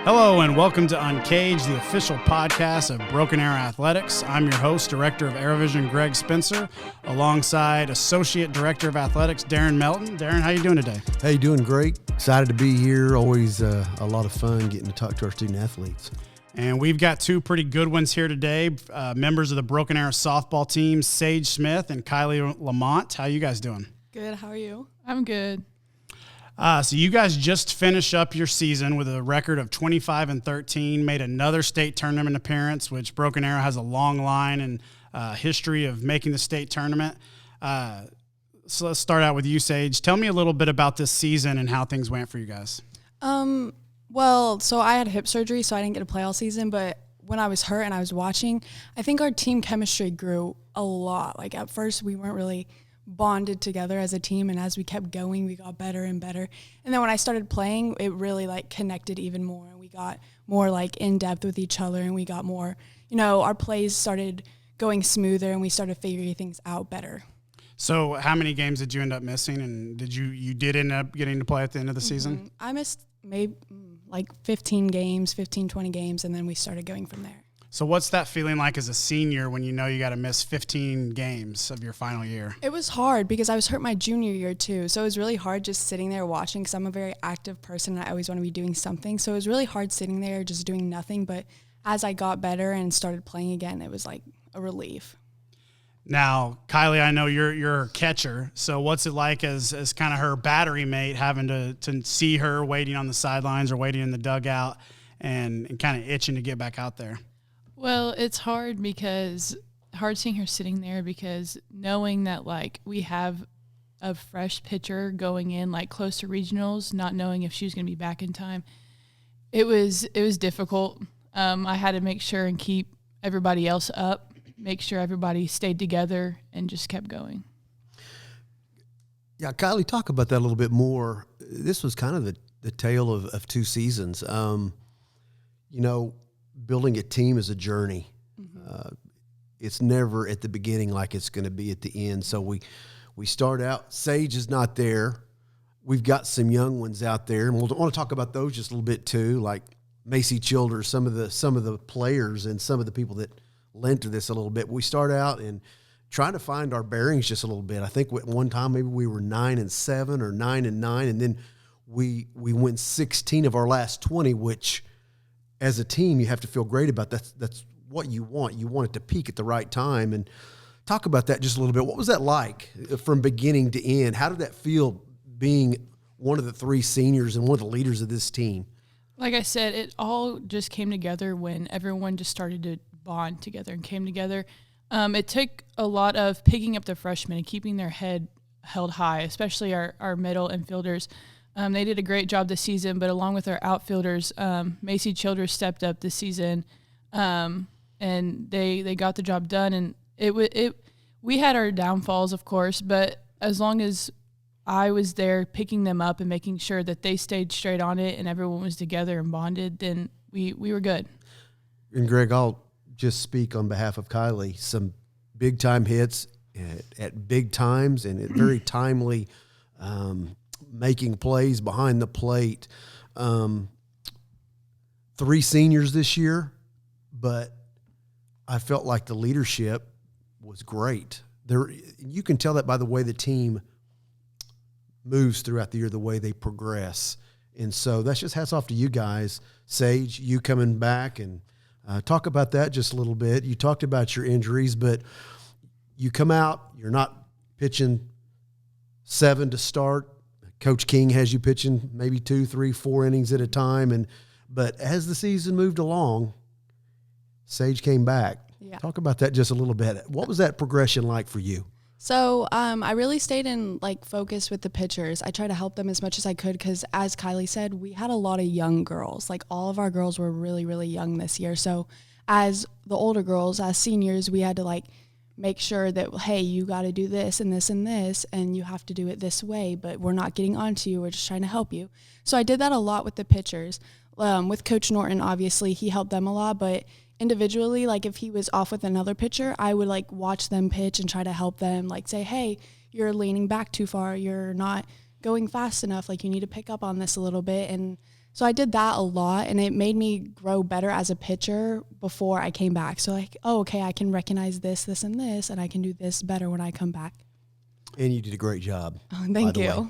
Hello and welcome to Uncaged, the official podcast of Broken Arrow Athletics. I'm your host, Director of ArrowVision, Greg Spencer, alongside Associate Director of Athletics, Darren Melton. Darren, how you doing today? Hey, doing great. Excited to be here. Always a lot of fun getting to talk to our student athletes. And we've got two pretty good ones here today. Members of the Broken Arrow softball team, Sage Smith and Kylie Lamont. How you guys doing? Good. How are you? I'm good. So you guys just finished up your season with a record of 25-13, made another state tournament appearance, which Broken Arrow has a long line and history of making the state tournament. So let's start out with you, Sage. Tell me a little bit about this season and how things went for you guys. Well, so I had hip surgery, so I didn't get to play all season, but when I was hurt and I was watching, I think our team chemistry grew a lot. Like at first we weren't really bonded together as a team, and as we kept going, we got better and better. And then when I started playing, it really like connected even more, and we got more like in depth with each other, and we got more, our plays started going smoother, and we started figuring things out better. So how many games did you end up missing, and did you end up getting to play at the end of the season? I missed maybe like 20 games, and then we started going from there. So what's that feeling like as a senior when you know you got to miss 15 games of your final year? It was hard because I was hurt my junior year too. So it was really hard just sitting there watching, because I'm a very active person and I always want to be doing something. So it was really hard sitting there just doing nothing. But as I got better and started playing again, it was like a relief. Now, Kylie, I know you're a catcher. So what's it like as kind of her battery mate, having to see her waiting on the sidelines or waiting in the dugout and kind of itching to get back out there? Well, it's hard seeing her sitting there, because knowing that like we have a fresh pitcher going in like close to regionals, not knowing if she was going to be back in time, it was difficult. I had to make sure and keep everybody else up, make sure everybody stayed together and just kept going. Yeah, Kylie, talk about that a little bit more. This was kind of the tale of two seasons. Building a team is a journey. Mm-hmm. It's never at the beginning like it's going to be at the end. So we start out. Sage is not there. We've got some young ones out there, and we'll want to talk about those just a little bit too, like Macy Childers, some of the players and some of the people that lent to this a little bit. We start out and trying to find our bearings just a little bit. I think at one time maybe we were 9-7 or 9-9, and then we went 16 of our last 20, which as a team, you have to feel great about that. That's what you want. You want it to peak at the right time. And talk about that just a little bit. What was that like from beginning to end? How did that feel being one of the three seniors and one of the leaders of this team? Like I said, it all just came together when everyone just started to bond together and came together. It took a lot of picking up the freshmen and keeping their head held high, especially our middle infielders. They did a great job this season, but along with our outfielders, Macy Childers stepped up this season, and they got the job done. And we had our downfalls, of course, but as long as I was there picking them up and making sure that they stayed straight on it and everyone was together and bonded, then we were good. And Greg, I'll just speak on behalf of Kylie. Some big time hits at big times and at very timely making plays behind the plate. 3 seniors this year, but I felt like the leadership was great. You can tell that by the way the team moves throughout the year, the way they progress. And so that's just hats off to you guys. Sage, you coming back, and talk about that just a little bit. You talked about your injuries, but you come out, you're not pitching 7 to start. Coach King has you pitching maybe 2, 3, 4 innings at a time. But as the season moved along, Sage came back. Yeah. Talk about that just a little bit. What was that progression like for you? So I really stayed in focus with the pitchers. I tried to help them as much as I could, because as Kylie said, we had a lot of young girls. All of our girls were really, really young this year. So as the older girls, as seniors, we had to make sure that, hey, you got to do this and this and this, and you have to do it this way, but we're not getting onto you. We're just trying to help you. So I did that a lot with the pitchers. With Coach Norton, obviously, he helped them a lot, but individually, if he was off with another pitcher, I would watch them pitch and try to help them, say, hey, you're leaning back too far. You're not going fast enough. You need to pick up on this a little bit. And So I did that a lot, and it made me grow better as a pitcher before I came back. So like, oh, okay, I can recognize this, this, and this, and I can do this better when I come back. And you did a great job. Oh, thank you.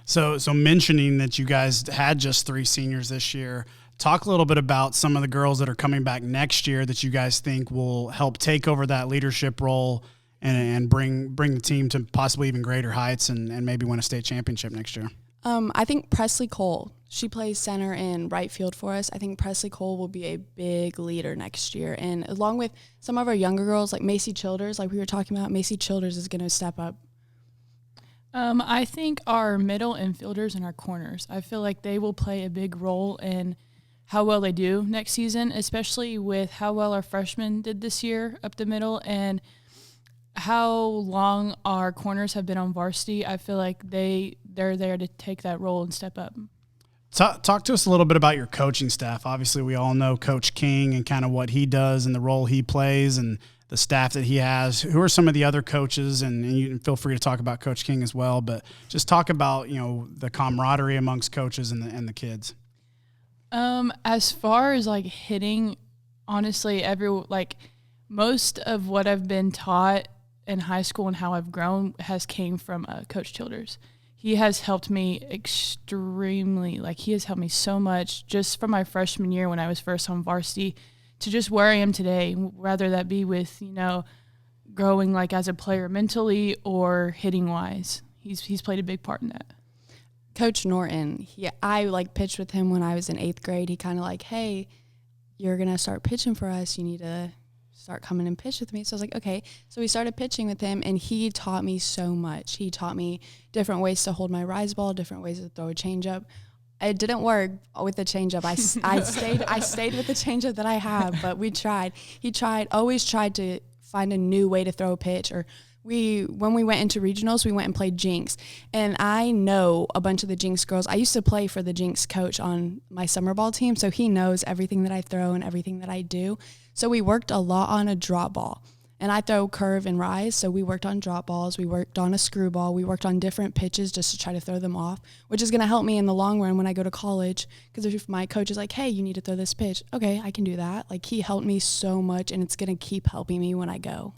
So mentioning that you guys had just 3 seniors this year, talk a little bit about some of the girls that are coming back next year that you guys think will help take over that leadership role and bring the team to possibly even greater heights and maybe win a state championship next year. I think Presley Cole, she plays center and right field for us. I think Presley Cole will be a big leader next year. And along with some of our younger girls, like Macy Childers, like we were talking about, Macy Childers is going to step up. I think our middle infielders and our corners, I feel like they will play a big role in how well they do next season, especially with how well our freshmen did this year up the middle and how long our corners have been on varsity. I feel like they're there to take that role and step up. Talk to us a little bit about your coaching staff. Obviously, we all know Coach King and kind of what he does and the role he plays and the staff that he has. Who are some of the other coaches? And you can feel free to talk about Coach King as well, but just talk about, the camaraderie amongst coaches and the kids. As far as like hitting, honestly, most of what I've been taught in high school and how I've grown came from Coach Childers. He has helped me extremely, he has helped me so much just from my freshman year when I was first on varsity to just where I am today, whether that be with, growing as a player mentally or hitting wise. He's played a big part in that. Coach Norton, I pitched with him when I was in 8th grade. He kind of hey, you're going to start pitching for us. You need to start coming and pitch with me. So I was like, okay. So we started pitching with him, and he taught me so much. He taught me different ways to hold my rise ball, different ways to throw a changeup. It didn't work with the changeup. I stayed with the changeup that I have, but we tried. He always tried to find a new way to throw a pitch. Or when we went into regionals, we went and played Jinx. And I know a bunch of the Jinx girls. I used to play for the Jinx coach on my summer ball team, so he knows everything that I throw and everything that I do. So we worked a lot on a drop ball. And I throw curve and rise, so we worked on drop balls. We worked on a screwball. We worked on different pitches just to try to throw them off, which is going to help me in the long run when I go to college. Because if my coach is like, hey, you need to throw this pitch, okay, I can do that. He helped me so much, and it's going to keep helping me when I go.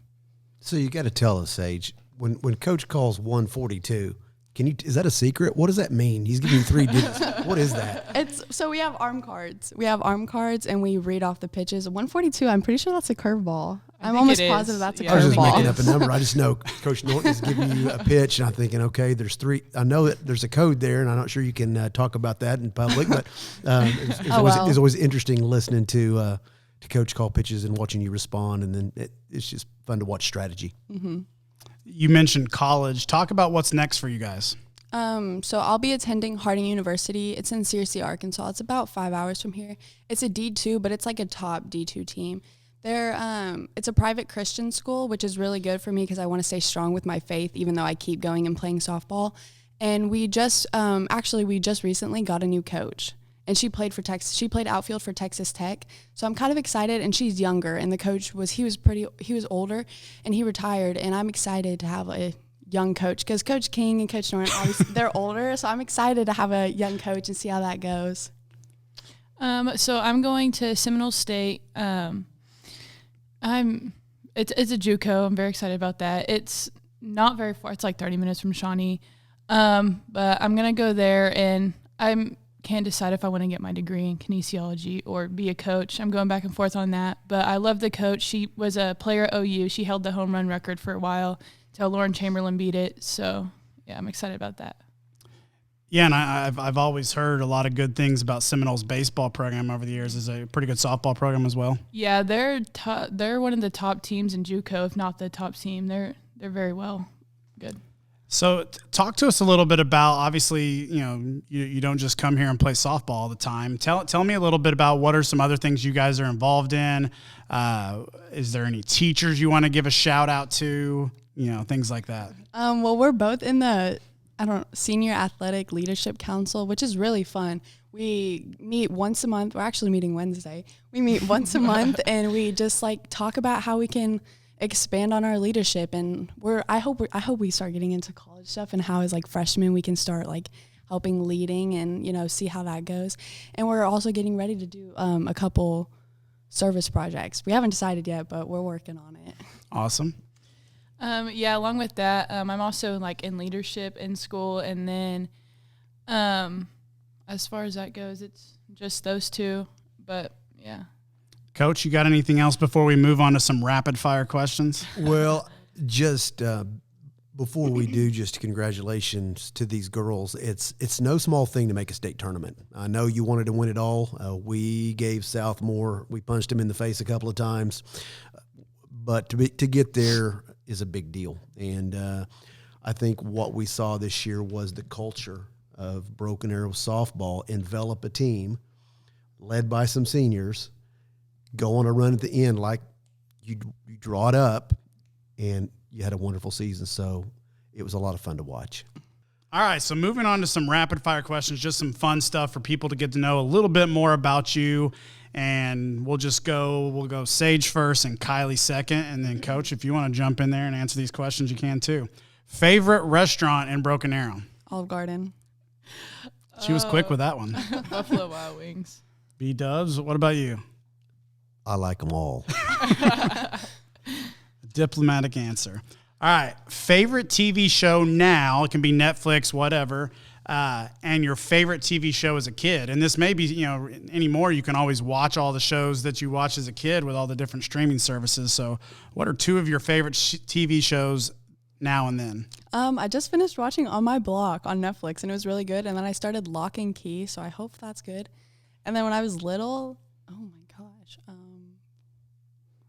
So you got to tell us, Sage, when Coach calls 142, is that a secret? What does that mean? He's giving you 3 digits. What is that? So we have arm cards. And we read off the pitches. 142, I'm pretty sure that's a curveball. I'm almost positive that's a curveball. I was just making up a number. I just know Coach Norton is giving you a pitch, and I'm thinking, okay, there's 3. I know that there's a code there, and I'm not sure you can talk about that in public, but it's always interesting listening to Coach call pitches and watching you respond, and then it's just fun to watch strategy. Mm-hmm. You mentioned college. Talk about what's next for you guys. So I'll be attending Harding University. It's in Searcy, Arkansas. It's about 5 hours from here. It's a D2, but it's a top D2 team. It's a private Christian school, which is really good for me because I want to stay strong with my faith, even though I keep going and playing softball. And we just recently got a new coach, and she played for Texas. She played outfield for Texas Tech. So I'm kind of excited, and she's younger. And the coach he was older, and he retired. And I'm excited to have a young coach because Coach King and Coach Norton, obviously they're older. So I'm excited to have a young coach and see how that goes. So I'm going to Seminole State. It's a JUCO. I'm very excited about that. It's not very far. It's 30 minutes from Shawnee. But I'm going to go there, and I can't decide if I want to get my degree in kinesiology or be a coach. I'm going back and forth on that. But I love the coach. She was a player at OU. She held the home run record for a while till Lauren Chamberlain beat it. So, yeah, I'm excited about that. Yeah, and I've always heard a lot of good things about Seminole's baseball program over the years. It's a pretty good softball program as well. Yeah, they're one of the top teams in JUCO, if not the top team. They're very well good. So talk to us a little bit about, obviously, you don't just come here and play softball all the time. Tell me a little bit about what are some other things you guys are involved in. Is there any teachers you want to give a shout out to? Things like that. Well, we're both in the Senior Athletic Leadership Council, which is really fun. We meet once a month. We're actually meeting Wednesday. We meet once a month, and we just talk about how we can expand on our leadership. And I hope we start getting into college stuff and how as freshmen we can start helping leading and, see how that goes. And we're also getting ready to do a couple service projects. We haven't decided yet, but we're working on it. Awesome. Yeah, along with that, I'm also like in leadership in school. And then as far as that goes, it's just those two. But yeah. Coach, you got anything else before we move on to some rapid fire questions? Well, just before we do, just congratulations to these girls. It's no small thing to make a state tournament. I know you wanted to win it all. We gave South more. We punched them in the face a couple of times, but to get there is a big deal. And I think what we saw this year was the culture of Broken Arrow softball envelop a team led by some seniors, go on a run at the end like you draw it up, and you had a wonderful season. So it was a lot of fun to watch. All right, so moving on to some rapid fire questions, just some fun stuff for people to get to know a little bit more about you. And we'll go Sage first and Kylie second. And then Coach, if you want to jump in there and answer these questions, you can too. Favorite restaurant in Broken Arrow? Olive Garden. She was quick with that one. Buffalo Wild Wings. B-Dubs, what about you? I like them all. Diplomatic answer. All right. Favorite TV show now? It can be Netflix, whatever. And your favorite TV show as a kid. And this may be, anymore, you can always watch all the shows that you watched as a kid with all the different streaming services. So what are two of your favorite TV shows now and then? I just finished watching On My Block on Netflix, and it was really good. And then I started Lock and Key, so I hope that's good. And then when I was little, oh my gosh,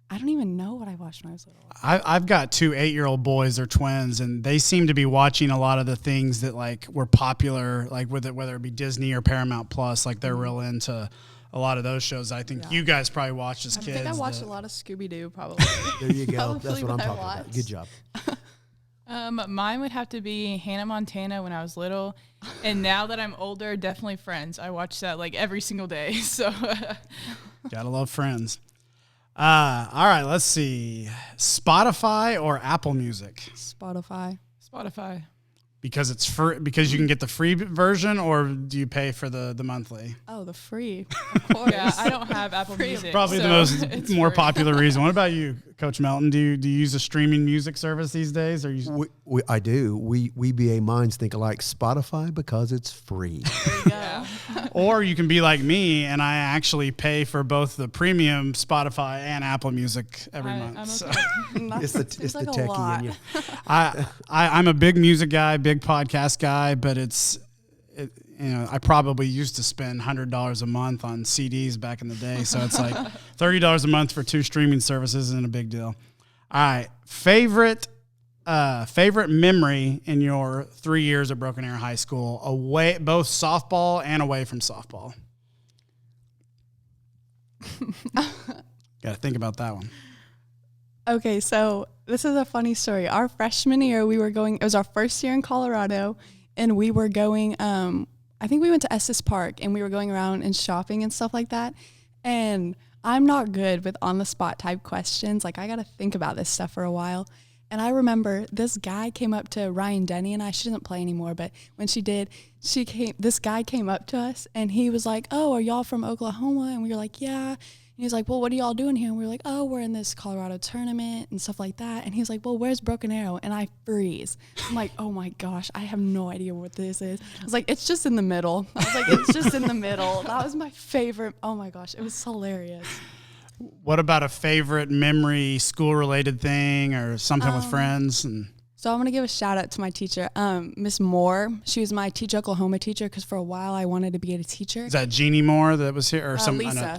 I don't even know what I watched when I was little. I've got two 8-year-old boys. They're twins, and they seem to be watching a lot of the things that like were popular, like whether it be Disney or Paramount Plus. Like they're real into a lot of those shows. I think you guys probably watched as kids. I think I watched a lot of Scooby-Doo, probably. There you go. That's what I'm talking about. Good job. Mine would have to be Hannah Montana when I was little, and now that I'm older, definitely Friends. I watch that like every single day. So gotta love Friends. All right, let's see. Spotify or Apple Music? Spotify. Because it's free, because you can get the free version, or do you pay for the monthly? Oh, the free. Of course. Yeah, I don't have Apple Music. Probably the most more popular reason. What about you, Coach Melton? Do you use a streaming music service these days? Or I do. We BA minds think alike. Spotify because it's free. Yeah. Or you can be like me, and I actually pay for both the premium Spotify and Apple Music every month. I'm okay. It's the techie in you. I'm a big music guy, big podcast guy, but I probably used to spend $100 a month on CDs back in the day. So it's like $30 a month for 2 streaming services isn't a big deal. All right. Favorite memory in your 3 years at Broken Arrow High School, away, both softball and away from softball? Got to think about that one. Okay, so this is a funny story. Our freshman year, it was our first year in Colorado, and we were going, I think we went to Estes Park, and we were going around and shopping and stuff like that. And I'm not good with on-the-spot type questions. Like, I got to think about this stuff for a while. And I remember this guy came up to Ryan Denny and I. She doesn't play anymore, but when she did, this guy came up to us, and he was like, "Oh, are y'all from Oklahoma?" And we were like, "Yeah." And he was like, "Well, what are y'all doing here?" And we were like, "Oh, we're in this Colorado tournament and stuff like that." And he was like, "Well, where's Broken Arrow?" And I freeze. I'm like, "Oh my gosh, I have no idea what this is." I was like, "It's just in the middle." I was like, "It's just in the middle." That was my favorite. Oh my gosh, it was hilarious. What about a favorite memory, school-related thing or something with friends? So I'm going to give a shout out to my teacher, Miss Moore. She was my Teach Oklahoma teacher because for a while I wanted to be a teacher. Is that Jeannie Moore that was here? Or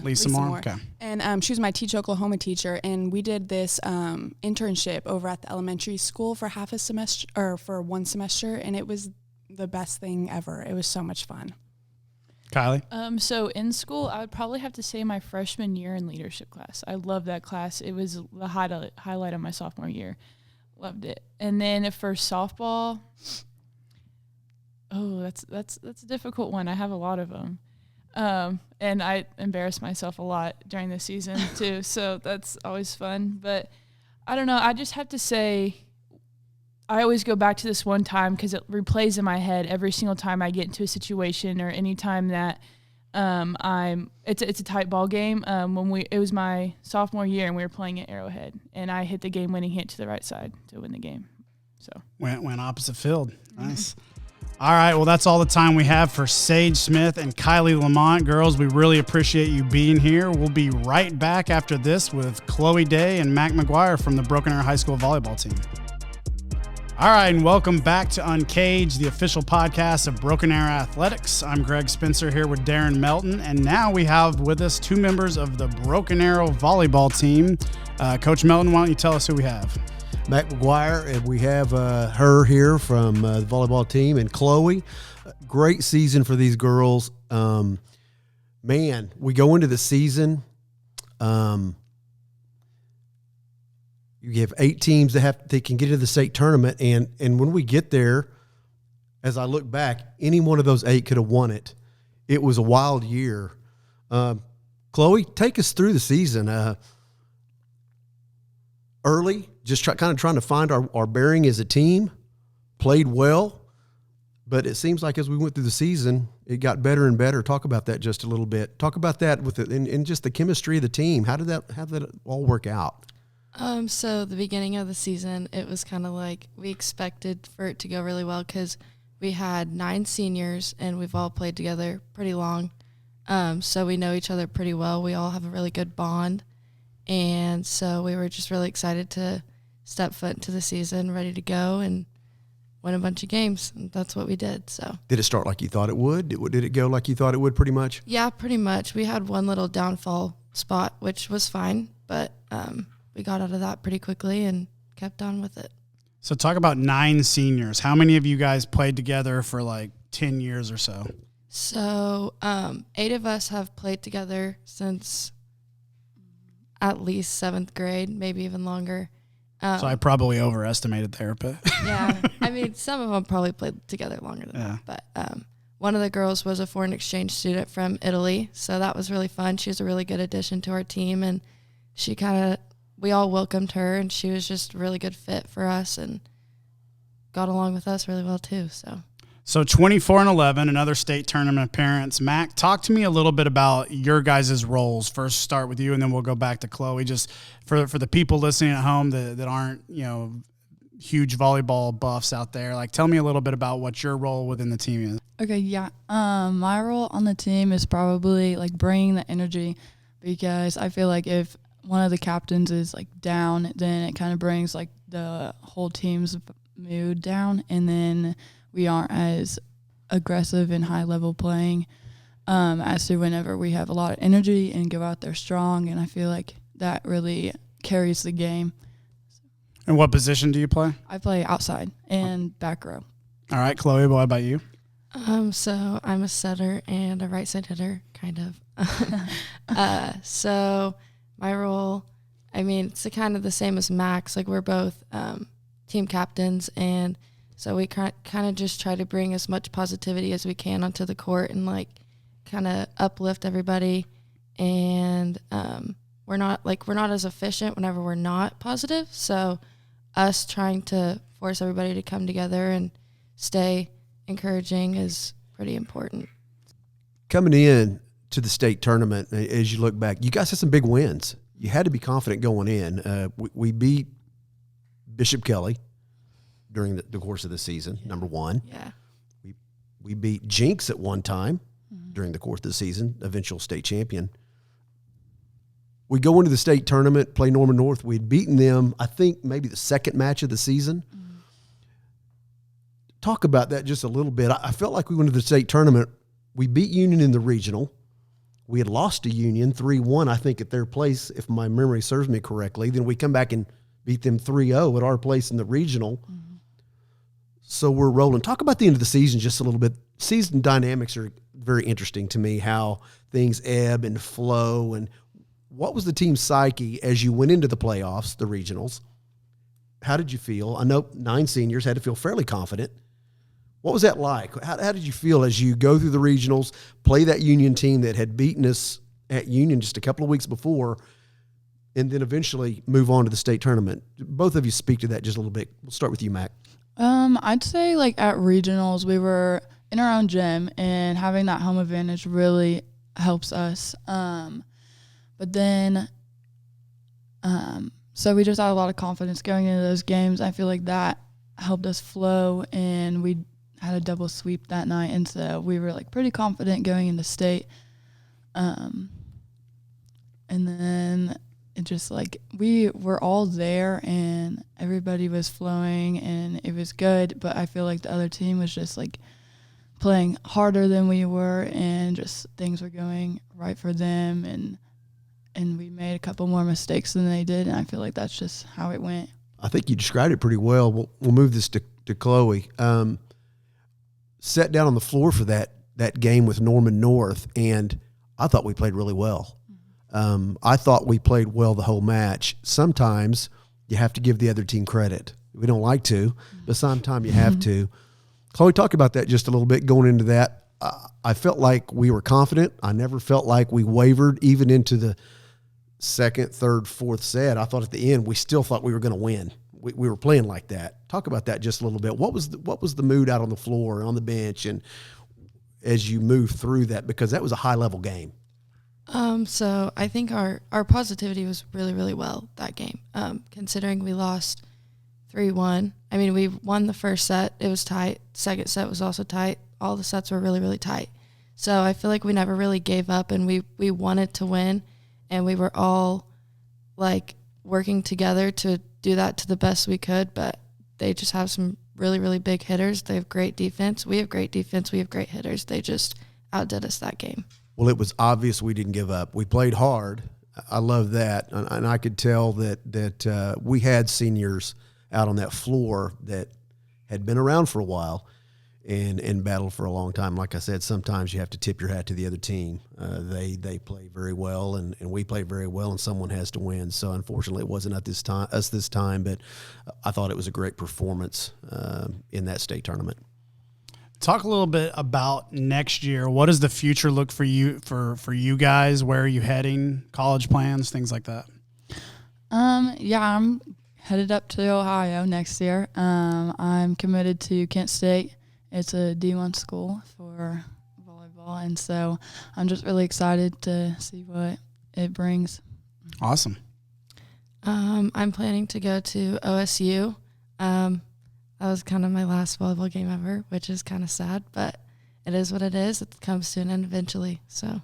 Lisa Moore? Okay. And she was my Teach Oklahoma teacher, and we did this internship over at the elementary school for half a semester, or for one semester, and it was the best thing ever. It was so much fun. Kylie? So in school, I would probably have to say my freshman year in leadership class. I loved that class. It was the highlight of my sophomore year. Loved it. And then for softball, that's a difficult one. I have a lot of them. And I embarrass myself a lot during the season too. So that's always fun. But I don't know. I just have to say I always go back to this one time because it replays in my head every single time I get into a situation or any time that it's a tight ball game. It was my sophomore year and we were playing at Arrowhead, and I hit the game-winning hit to the right side to win the game. So went opposite field. Nice. All right, well, that's all the time we have for Sage Smith and Kylie Lamont. Girls, we really appreciate you being here. We'll be right back after this with Chloe Day and Mac McGuire from the Broken Arrow High School volleyball team. All right, and welcome back to Uncaged, the official podcast of Broken Arrow Athletics. I'm Greg Spencer here with Darren Melton, and now we have with us two members of the Broken Arrow volleyball team. Coach Melton, why don't you tell us who we have? Mac McGuire, and we have her here from the volleyball team, and Chloe. Great season for these girls. Man, we go into the season. You have 8 teams that can get into the state tournament, and when we get there, as I look back, any one of those 8 could have won it. It was a wild year. Chloe, take us through the season. Early, just trying to find our bearing as a team, played well, but it seems like as we went through the season, it got better and better. Talk about that just a little bit. Talk about that with it and just the chemistry of the team. How did that all work out? So the beginning of the season, it was kind of like we expected for it to go really well because we had 9 seniors and we've all played together pretty long. So we know each other pretty well. We all have a really good bond. And so we were just really excited to step foot into the season, ready to go and win a bunch of games. And that's what we did. So did it start like you thought it would? Did it go like you thought it would pretty much? Yeah, pretty much. We had one little downfall spot, which was fine, but we got out of that pretty quickly and kept on with it. So talk about 9 seniors. How many of you guys played together for like 10 years or so? So 8 of us have played together since at least 7th grade, maybe even longer. So I probably overestimated there, but yeah, I mean, some of them probably played together longer than that. But one of the girls was a foreign exchange student from Italy, so that was really fun. She was a really good addition to our team, and we all welcomed her, and she was just a really good fit for us and got along with us really well too. So 24-11, another state tournament appearance. Mac, talk to me a little bit about your guys' roles. First, start with you, and then we'll go back to Chloe. Just for the people listening at home that aren't huge volleyball buffs out there, like tell me a little bit about what your role within the team is. Okay, yeah. My role on the team is probably like bringing the energy, because I feel like if one of the captains is like down, then it kind of brings like the whole team's mood down, and then we aren't as aggressive and high-level playing as to whenever we have a lot of energy and go out there strong, and I feel like that really carries the game. And what position do you play? I play outside and back row. All right, Chloe, what about you? So I'm a setter and a right side hitter, kind of. So my role, I mean, it's kind of the same as Max. Like we're both team captains, and so we kind of just try to bring as much positivity as we can onto the court and like kind of uplift everybody. And we're not as efficient whenever we're not positive. So us trying to force everybody to come together and stay encouraging is pretty important. Coming in to the state tournament, as you look back, you guys had some big wins. You had to be confident going in. We beat Bishop Kelly during the course of the season, number 1. Yeah. We beat Jinx at one time during the course of the season, eventual state champion. We go into the state tournament, play Norman North. We'd beaten them, I think, maybe the second match of the season. Talk about that just a little bit. I felt like we went to the state tournament. We beat Union in the regional. We had lost to Union 3-1, I think, at their place, if my memory serves me correctly. Then we come back and beat them 3-0 at our place in the regional. So we're rolling. Talk about the end of the season just a little bit. Season dynamics are very interesting to me, how things ebb and flow. And what was the team's psyche as you went into the playoffs, the regionals? How did you feel? I know 9 seniors had to feel fairly confident. What was that like? How did you feel as you go through the regionals, play that Union team that had beaten us at Union just a couple of weeks before, and then eventually move on to the state tournament? Both of you speak to that just a little bit. We'll start with you, Mac. I'd say like at regionals, we were in our own gym, and having that home advantage really helps us. But then, so we just had a lot of confidence going into those games. I feel like that helped us flow, and we had a double sweep that night, and so we were like pretty confident going into state. And then it just like we were all there and everybody was flowing and it was good, but I feel like the other team was just like playing harder than we were, and just things were going right for them, and we made a couple more mistakes than they did, and I feel like that's just how it went. I think you described it pretty well. We'll move this to Chloe. Sat down on the floor for that game with Norman North, and I thought we played really well. I thought we played well the whole match. Sometimes you have to give the other team credit. We don't like to, but sometimes you have to. Chloe, talk about that just a little bit going into that. I felt like we were confident. I never felt like we wavered, even into the second, third, fourth set. I thought at the end we still thought we were going to win. We were playing like that. Talk about that just a little bit. What was the mood out on the floor, on the bench, and as you move through that, because that was a high-level game? So I think our positivity was really, really well that game, considering we lost 3-1. I mean, we won the first set. It was tight. Second set was also tight. All the sets were really, really tight. So I feel like we never really gave up, and we wanted to win, and we were all, like, working together to do that to the best we could, but they just have some really, really big hitters. They have great defense. We have great defense. We have great hitters. They just outdid us that game. Well, it was obvious we didn't give up. We played hard. I love that, and I could tell that we had seniors out on that floor that had been around for a while and battled for a long time. Like I said, sometimes you have to tip your hat to the other team. They play very well, and we play very well, and someone has to win. So unfortunately, it wasn't us this time, but I thought it was a great performance in that state tournament. Talk a little bit about next year. What does the future look for you you guys? Where are you heading? College plans, things like that. Yeah, I'm headed up to Ohio next year. I'm committed to Kent State. It's a D1 school for volleyball, and so I'm just really excited to see what it brings. Awesome. I'm planning to go to OSU. That was kind of my last volleyball game ever, which is kind of sad, but it is what it is. It comes to an end eventually. So,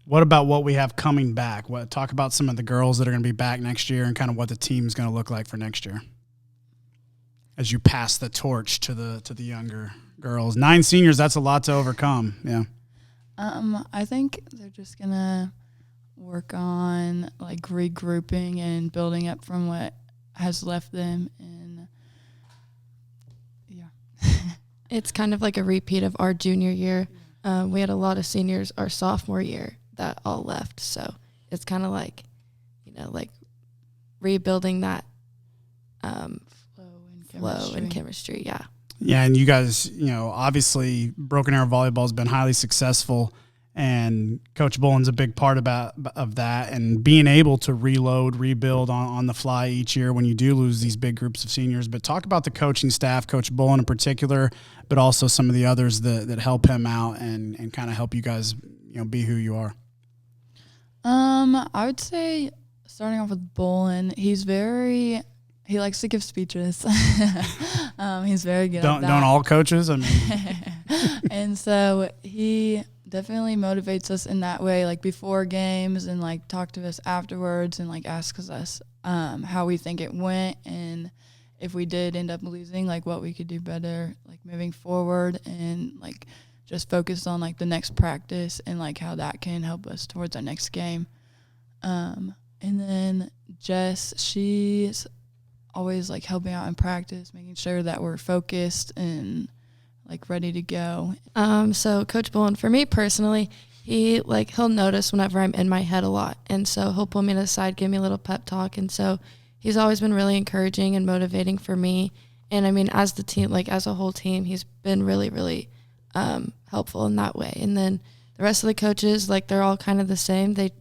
what about what we have coming back? Talk about some of the girls that are going to be back next year, and kind of what the team's going to look like for next year as you pass the torch to the younger girls. 9 seniors, that's a lot to overcome. Yeah. I think they're just gonna work on like regrouping and building up from what has left them, and yeah. It's kind of like a repeat of our junior year. We had a lot of seniors our sophomore year that all left, so it's kind of like, like rebuilding that flow and chemistry. Yeah. Yeah, and you guys, obviously Broken Arrow Volleyball has been highly successful, and Coach Bullen's a big part of that, and being able to rebuild on the fly each year when you do lose these big groups of seniors. But talk about the coaching staff, Coach Bullen in particular, but also some of the others that help him out and kind of help you guys, be who you are. I would say starting off with Bullen, he likes to give speeches. He's very good at that. Don't all coaches? I mean. And so he definitely motivates us in that way, like before games, and like talk to us afterwards, and like asks us how we think it went, and if we did end up losing, like what we could do better, like moving forward, and like just focus on like the next practice and like how that can help us towards our next game. And then Jess, she's always like helping out in practice, making sure that we're focused and like ready to go. So Coach Bullen, for me personally, he'll notice whenever I'm in my head a lot, and so he'll pull me to the side, give me a little pep talk, and so he's always been really encouraging and motivating for me. And I mean, as the team, like as a whole team, he's been really, really helpful in that way. And then the rest of the coaches, like they're all kind of the same. They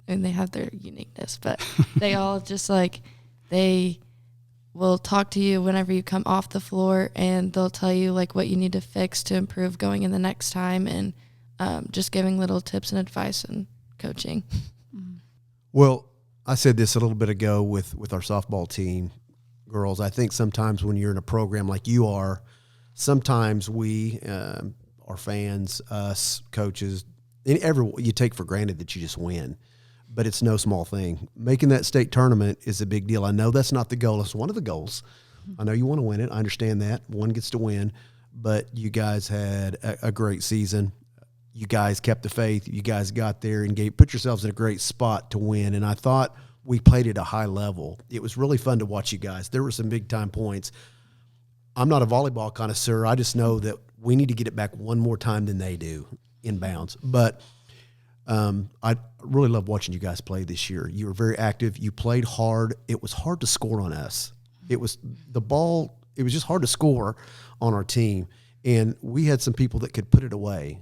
have their uniqueness, but they all just like they will talk to you whenever you come off the floor, and they'll tell you like what you need to fix to improve going in the next time, and just giving little tips and advice and coaching. Well, I said this a little bit ago with our softball team, girls. I think sometimes when you're in a program like you are, sometimes we, our fans, us, coaches, everyone, you take for granted that you just win. But it's no small thing. Making that state tournament is a big deal. I know that's not the goal. It's one of the goals. I know you want to win it. I understand that. One gets to win. But you guys had a great season. You guys kept the faith. You guys got there and put yourselves in a great spot to win. And I thought we played at a high level. It was really fun to watch you guys. There were some big-time points. I'm not a volleyball connoisseur. I just know that we need to get it back one more time than they do inbounds. But I really love watching you guys play this year. You were very active. You played hard. It was hard to score on us. It was just hard to score on our team. And we had some people that could put it away.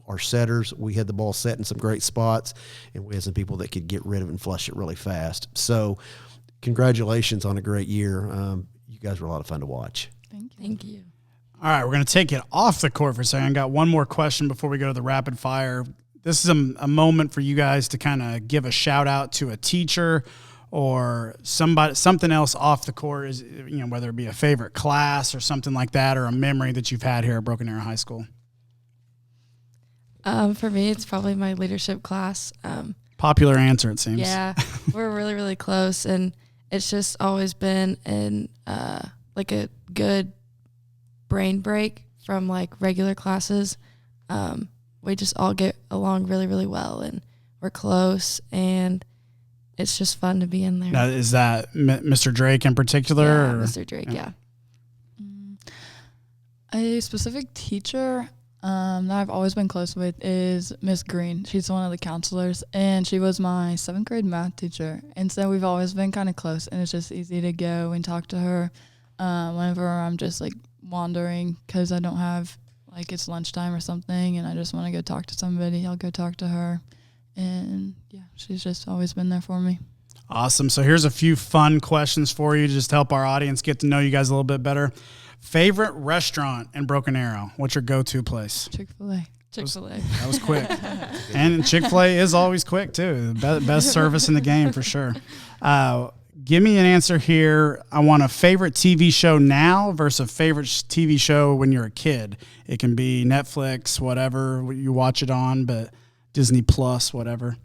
Our setters, we had the ball set in some great spots, and we had some people that could get rid of it and flush it really fast. So congratulations on a great year. You guys were a lot of fun to watch. Thank you. All right, we're going to take it off the court for a second. I got one more question before we go to the rapid fire. This is a moment for you guys to kind of give a shout out to a teacher or something else off the court, is, whether it be a favorite class or something like that, or a memory that you've had here at Broken Arrow High School. For me, it's probably my leadership class. Popular answer, it seems. Yeah, we're really, really close, and it's just always been like a good brain break from like regular classes. We just all get along really, really well, and we're close, and it's just fun to be in there. Now, is that Mr. Drake in particular? Yeah, or? Mr. Drake, yeah. A specific teacher that I've always been close with is Miss Green. She's one of the counselors, and she was my 7th grade math teacher. And so we've always been kind of close, and it's just easy to go and talk to her whenever I'm just like wandering because I don't have like it's lunchtime or something and I just want to go talk to somebody. I'll go talk to her. And yeah, she's just always been there for me. Awesome. So here's a few fun questions for you to just help our audience get to know you guys a little bit better. Favorite restaurant in Broken Arrow? What's your go-to place? Chick-fil-A. Chick-fil-A. That was quick. And Chick-fil-A is always quick too. Best service in the game for sure. Give me an answer here. I want a favorite TV show now versus a favorite TV show when you're a kid. It can be Netflix, whatever you watch it on, but Disney Plus, whatever.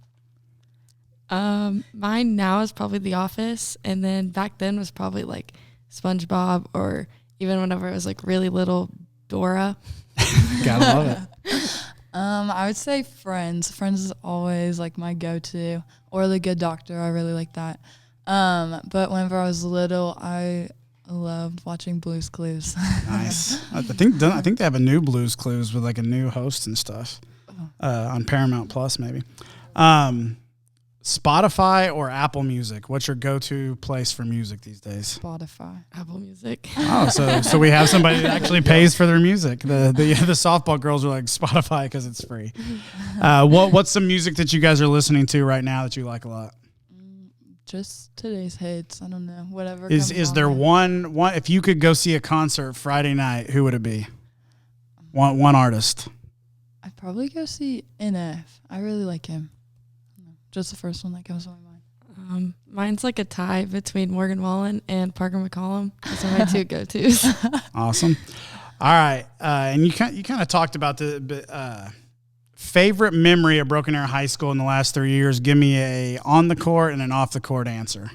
Mine now is probably The Office, and then back then was probably like SpongeBob, or even whenever it was like really little, Dora. Gotta love it. I would say Friends. Friends is always like my go-to, or The Good Doctor. I really like that. But whenever I was little, I loved watching Blue's Clues. Nice. I think they have a new Blue's Clues with like a new host and stuff on Paramount Plus maybe. Spotify or Apple Music? What's your go-to place for music these days? Spotify. Apple Music. Oh, so we have somebody that actually pays for their music. The softball girls are like Spotify because it's free. What's some music that you guys are listening to right now that you like a lot? Just today's hits. I don't know. Whatever. Is there one if you could go see a concert Friday night, who would it be? One artist. I'd probably go see NF. I really like him. Just the first one that comes to my mind. Mine's like a tie between Morgan Wallen and Parker McCollum. Those are my two go-tos. Awesome. All right, and you kind of talked about the favorite memory of Broken Arrow High School in the last 3 years. Give me a on the court and an off the court answer.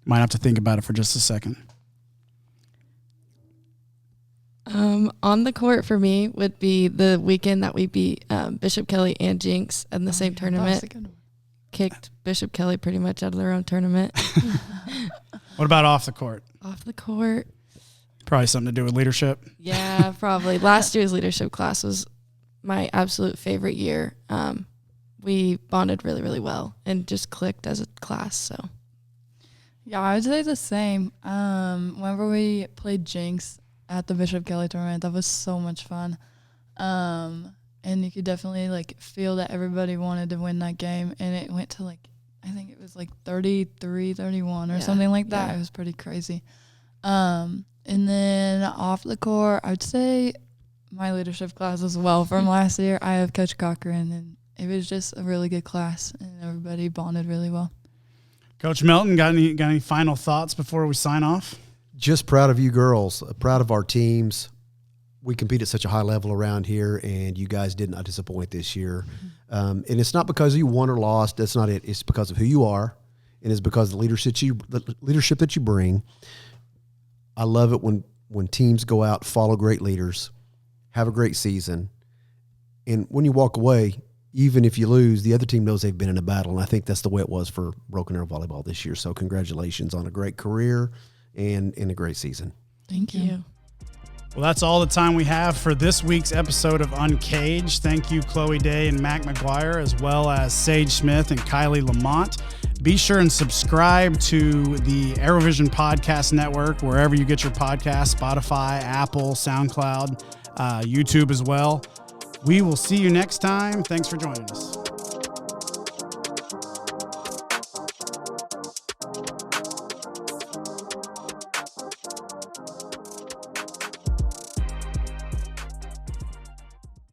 Might have to think about it for just a second. On the court for me would be the weekend that we beat Bishop Kelly and Jinx in the same tournament. Kicked Bishop Kelly pretty much out of their own tournament. What about off the court? Off the court. Probably something to do with leadership. Yeah, probably. Last year's leadership class was my absolute favorite year. We bonded really, really well and just clicked as a class. So, yeah, I would say the same. Whenever we played Jinx at the Bishop Kelly tournament, that was so much fun. And you could definitely like feel that everybody wanted to win that game, and it went to like I think it was like 33-31 or something like that. Yeah. It was pretty crazy. And then off the court, I would say my leadership class as well from last year. I have Coach Cochran, and it was just a really good class, and everybody bonded really well. Coach Melton, got any final thoughts before we sign off? Just proud of you girls, proud of our teams. We compete at such a high level around here, and you guys did not disappoint this year. And it's not because you won or lost. That's not it. It's because of who you are, and it's because of the leadership that you bring. I love it when teams go out, follow great leaders, have a great season, and when you walk away, even if you lose, the other team knows they've been in a battle, and I think that's the way it was for Broken Arrow Volleyball this year. So congratulations on a great career and a great season. Thank you. Well, that's all the time we have for this week's episode of Uncaged. Thank you, Chloe Day and Mac McGuire, as well as Sage Smith and Kylie Lamont. Be sure and subscribe to the ArrowVision Podcast Network, wherever you get your podcasts, Spotify, Apple, SoundCloud, YouTube as well. We will see you next time. Thanks for joining us.